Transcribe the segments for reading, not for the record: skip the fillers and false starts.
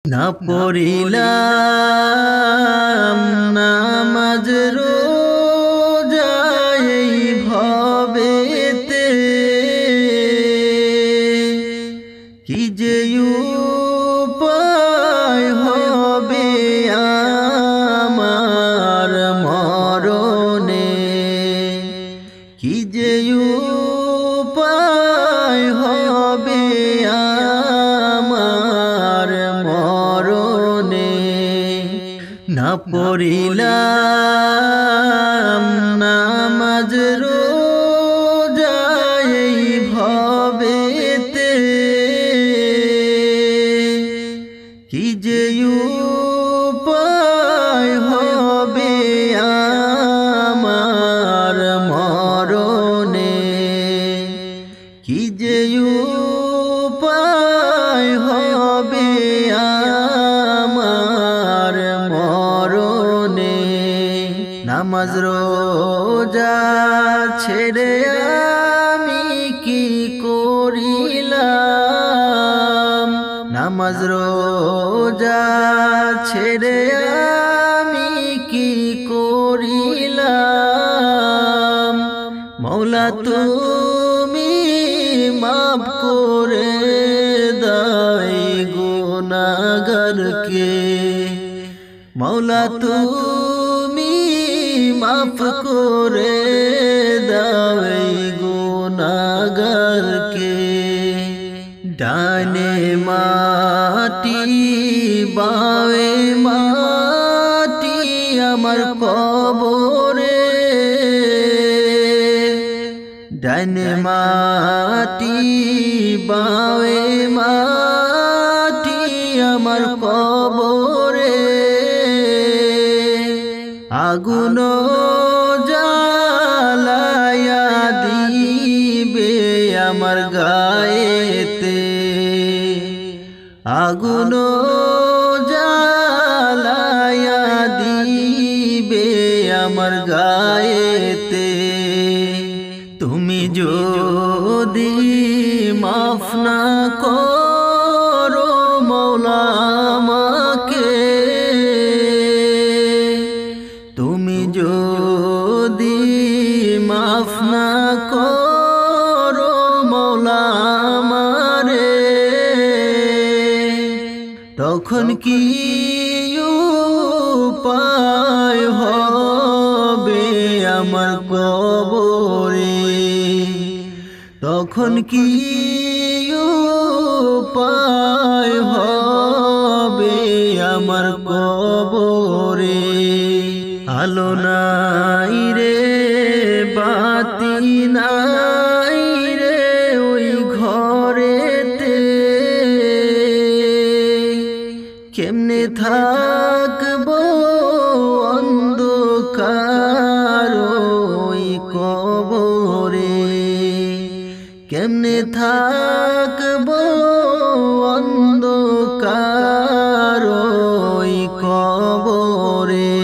না পড়িলাম নামাজ রোজা এই ভবেতে, কি যে উপায় হবে আমার মরণে, কি যে উপায় হবে আমার মরণে। না পড়িলাম নামাজ রোজা এই ভবেতে, কি যে উপায় হবে আমার মরণে, কি যে উপায় হবে আমার মরণে। নামাজ রোজা ছেড়ে আমি কি করিলাম, নামাজ রোজা ছেড়ে আমি কি করিলাম। মৌলা তুমি মাফ করে দাও গুনাহগারকে, মৌলা তুমি মাফ করে দাও গুনাহগারকে। ডানে মাটি বায়ে মাটি আমার কবরে, ডানে মাটি বায়ে মাটি আমার কবরে। আগুন জ্বালায়া দিবে আমার গায়েতে, আগুন জ্বালায়া দিবে আমার গায়েতে। তুমি যদি মাফ না করো মৌলা আমাকে, তুমি যদি মাফ না করো মৌলা আমারে, তখন কি উপায় হবে আমার কবরে, তখন কি উপায় হবে আমার কবরে। আলো নাই রে বাতি নাই রে ওই ঘরেতে, কেমনে থাকবো অন্ধকার ওই কবরে, কেমনে থাকবো অন্ধকার ওই কবরে।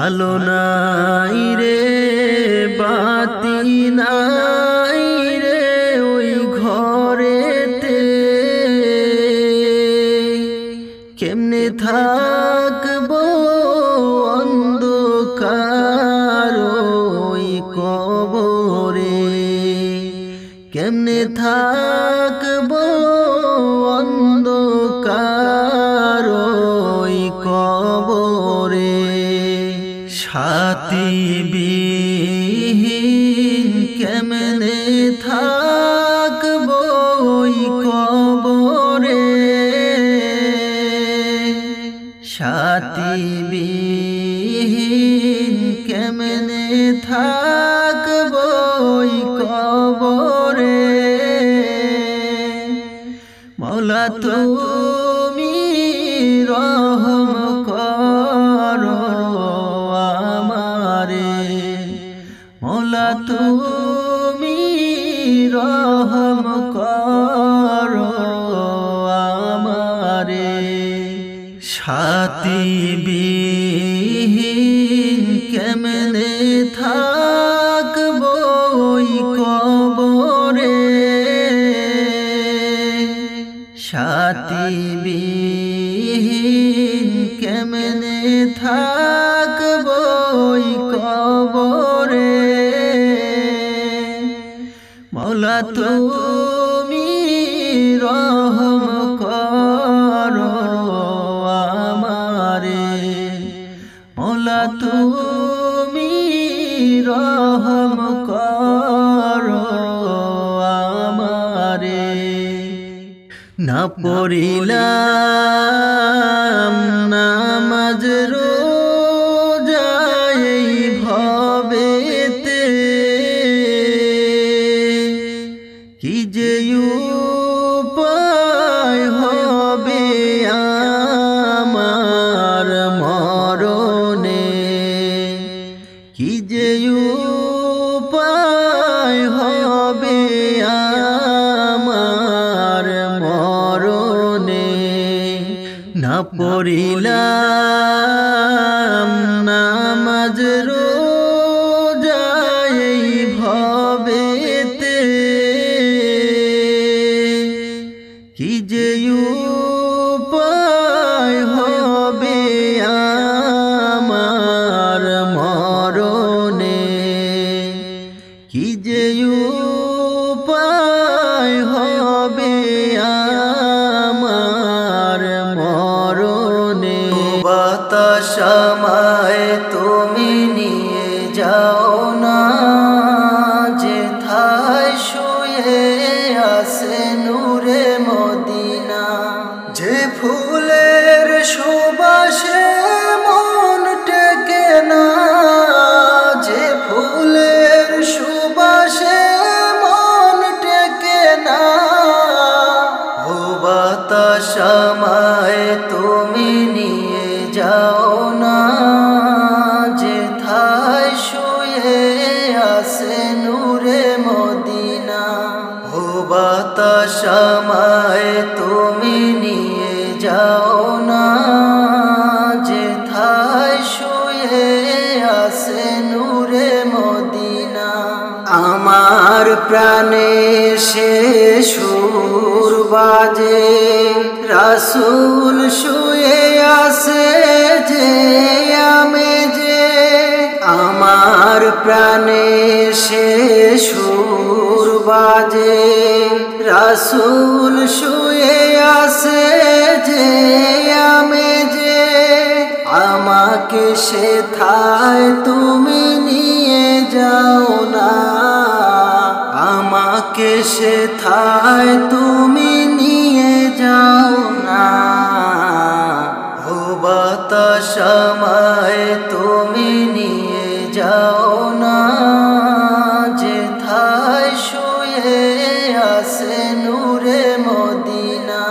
আলো নাই রে বাতি নাই রে ওই ঘরেতে, কেমনে থাকবো অন্ধকার ওই কবরে, কেমনে থাকবো অন্ধকার ওই কবরে। সাথী বিহীন কেমনে থাকবো ওই কবরে, সাথী বিহীন কেমনে থাকবো ওই কবরে। মৌলা তুমি রহম করো আমারে, মৌলা তুমি রহম করো আমারে। সাথী বিহীন কেমনে থাকবো ওই কবরে, সাথী কেমনে থাকবো ওই কবরে মওলা তুমি রহম করো আমারে মওলা তুমি রহম করো আমারে না পড়িলাম নামাজ রোজা এই ভবেতে কি যে উপায় হবে আমার মরণে কি যে উপায় হবে আমার মরণে না পড়িলাম নামাজ রোজা এই ভবেতে কি যে উপায় হবে আমার মরণে কি যে উপায় হবে আমার মরণে বাতাস আমায় তুমি নিয়ে যাও না যেথায় শুয়ে আছে নূরে মদিনা যে ফুলের সুবাসে মন টেকে না যে ফুলের সুবাসে মন টেকে না ও বাতাস আমায় তুমি নিয়ে যাও না যেথায় শুয়ে আছে নূরে মদিনা ও বাতাস আমায় তুমি নিয়ে যাও না যেথায় শুয়ে আছে নূরে মদিনা আমার প্রাণে সে সুর বাজে রাসূল শুয়ে আছে যে আমি যে আমার প্রাণে সে সুর বাজে রাসূল শুয়ে আছে যে আমি যে আমাকে সেথায় তুমি নিয়ে যাও না আমাকে সেথায় তুমি নিয়ে যাও না ও বাতাস আমায় তুমি নিয়ে যাও না যেথায় শুয়ে আছে নূরে মদিনা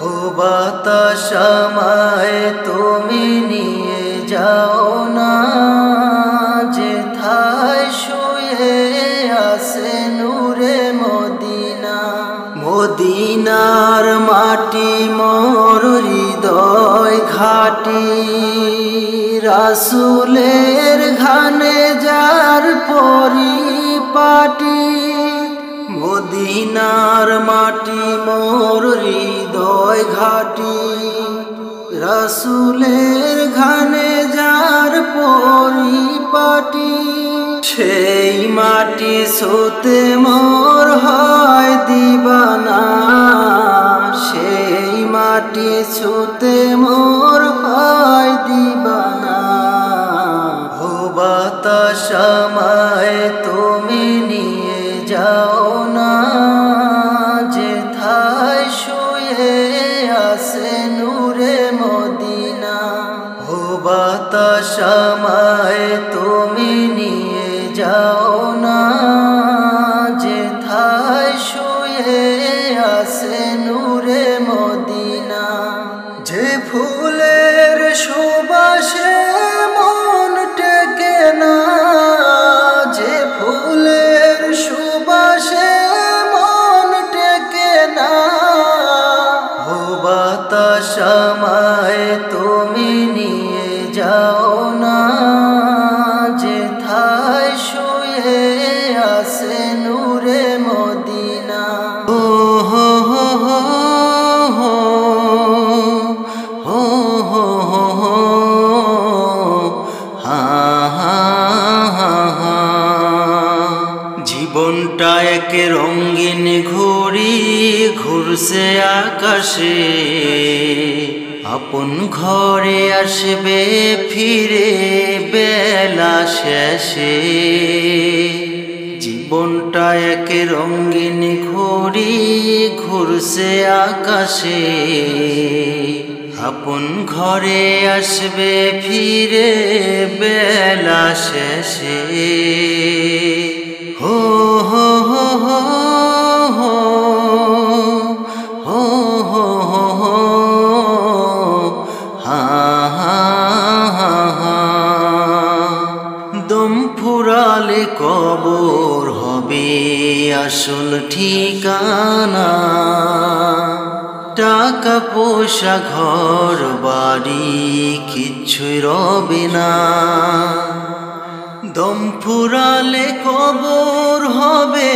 ও বাতাস আমায় তুমি নিয়ে যাও না যেথায় শুয়ে আছে নূরে মদিনা মদিনার মাটি মোর হৃদয় ঘাটি রাসূলের ঘানে যার পরিপাটি মদিনার মাটি মোর হৃদয় ঘাটি রাসূলের ঘানে যার পরিপাটি সেই মাটি ছুঁতে মোর হয় দিবানা সেই মাটি ছুঁতে মোর হয় দিবানা ও বাতাস আমায় তুমি নিয়ে যাও না যেথায় শুয়ে আছে নূরে মদিনা ও বাতাস আমায় তুমি নিয়ে যাও না যেথায় শুয়ে আছে নূরে মদিনা যে ফুলের সুবাসে মন টেকে না যে ফুলের সুবাসে মন টেকে না ও বাতাস আমায় তুমি নিয়ে যাও না যেথায় শুয়ে আছে নূরে মদিনা ও হো হো হো হো হো হো এক রঙিন ঘুড়ি ঘুরছে আকাশে, আপন ঘরে আসবে ফিরে বেলা শেষে। জীবনটা এক রঙিন ঘুড়ি ঘুরছে আকাশে, আপন ঘরে আসবে ফিরে বেলা শেষে। হো হো হো হো হো হো হো হো হো হা হা হা হা। দম ফুরালে কবর হবে আসল ঠিকানা, টাকা পয়সা ঘর বাড়ি কিচ্ছুই রবে না। দম ফুরালে কবর হবে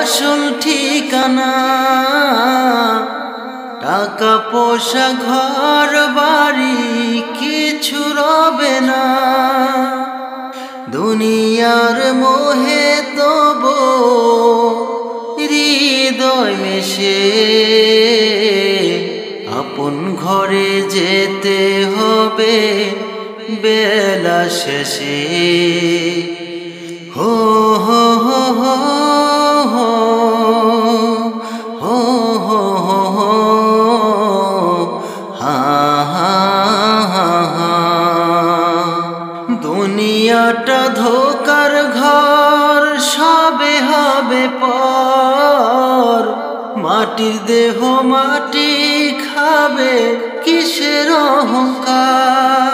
আসল ঠিকানা, টাকা পয়সা ঘর বাড়ি কিছু রবে না। দুনিয়ার মোহে তবু হৃদয় মেশে, আপন ঘরে যেতে হবে বেলা শেষে। হো হো হো হো হো হো হো হো হো হা হা হা হা। দুনিয়াটা ধোকার ঘর, সবে হবে পর। মাটির দেহ মাটি খাবে, কিসের অহংকার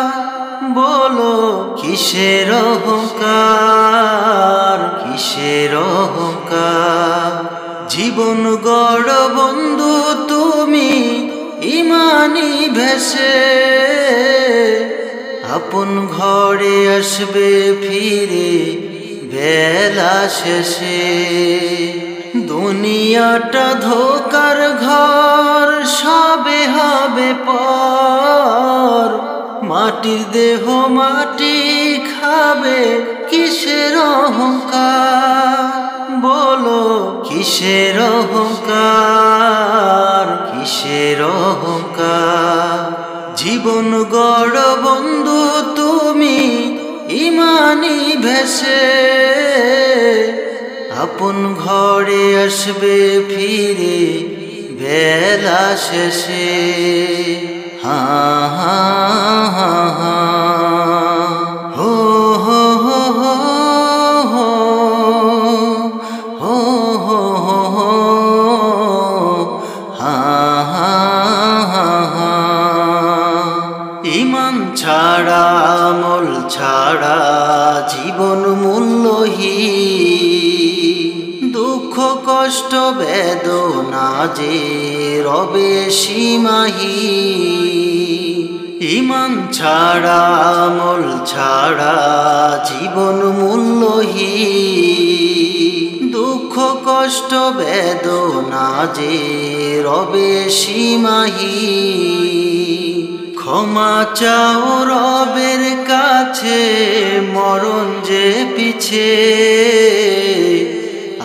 বলো, কিসের অহংকার, কিসের অহংকার। জীবন গড় বন্ধু তুমি ইমানি ভেসে, আপন ঘরে আসবে ফিরে বেলা শেষে। দুনিয়াটা ধোকার ঘর, সবে হবে পর। মাটির দেহ মাটি খাবে, কিসের অহংকার বলো, কিসের অহংকার, কিসের অহংকার। জীবন গড় বন্ধু তুমি ইমানি ভেসে, আপন ঘরে আসবে ফিরে বেলা শেষে। হা হা হা হা হো হো হো হো হো হো হো হো হো হা হা হা হা। ইমান ছাড়া আমল ছাড়া জীবন মূল্যহীন, দুঃখ কষ্ট বেদনা যে রবে সীমাহীন। ইমান ছাড়া আমল ছাড়া জীবন মূল্যহীন, দুঃখ কষ্ট বেদনা যে রবে সীমাহীন। ক্ষমা চাও রবের কাছে মরণ যে পিছে,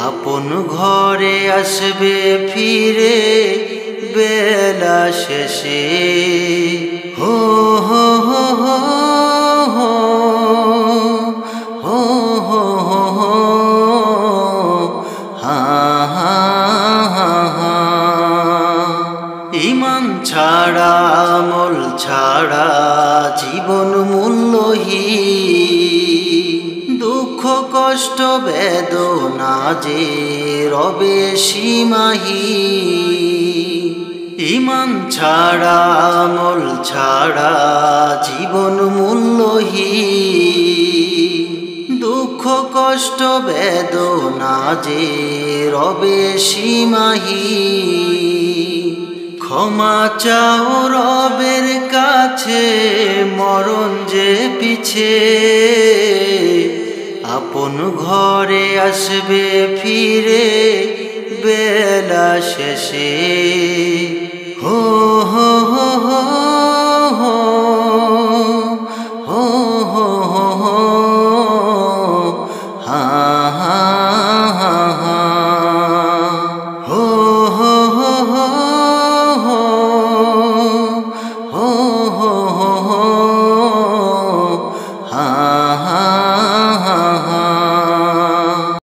আপন ঘরে আসবে ফিরে বেলা শেষে। হো হো হো হো হো হো হো হো হো হা হা হা হা। ইমান ছাড়া আমল ছাড়া জীবন মূল্যহীন, দুঃখ কষ্ট বেদনা যে রবে সীমাহীন। ইমান ছাড়া আমল ছাড়া জীবন মূল্যহীন, দুঃখ কষ্ট বেদনা যে রবে সীমাহীন। ক্ষমা চাও রবের কাছে মরণ যে পিছে, আপন ঘরে আসবে ফিরে বেলা শেষে। হো